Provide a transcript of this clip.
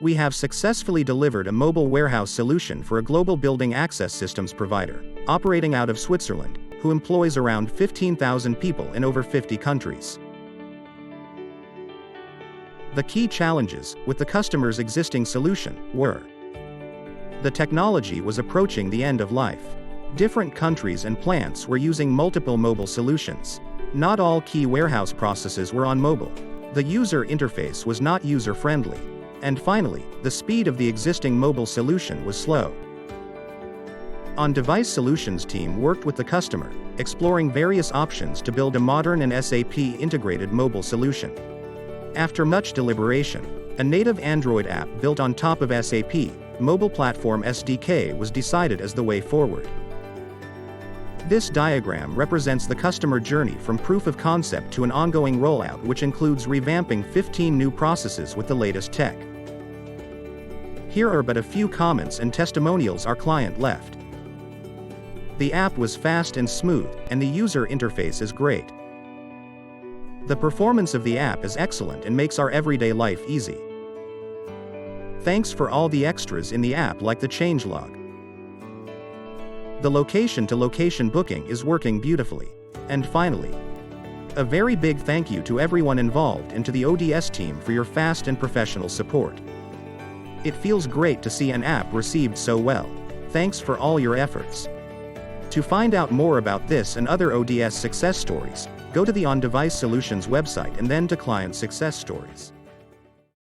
We have successfully delivered a mobile warehouse solution for a global building access systems provider, operating out of Switzerland, who employs around 15,000 people in over 50 countries. The key challenges with the customer's existing solution were: the technology was approaching the end of life. Different countries and plants were using multiple mobile solutions. Not all key warehouse processes were on mobile. The user interface was not user-friendly. And finally, the speed of the existing mobile solution was slow. On-Device Solutions team worked with the customer, exploring various options to build a modern and SAP integrated mobile solution. After much deliberation, a native Android app built on top of SAP Mobile Platform SDK was decided as the way forward. This diagram represents the customer journey from proof of concept to an ongoing rollout, which includes revamping 15 new processes with the latest tech. Here are but a few comments and testimonials our client left. The app was fast and smooth, and the user interface is great. The performance of the app is excellent and makes our everyday life easy. Thanks for all the extras in the app, like the changelog. The location-to-location booking is working beautifully. And finally, a very big thank you to everyone involved and to the ODS team for your fast and professional support. It feels great to see an app received so well. Thanks for all your efforts. To find out more about this and other ODS success stories, go to the On-Device Solutions website and then to Client Success Stories.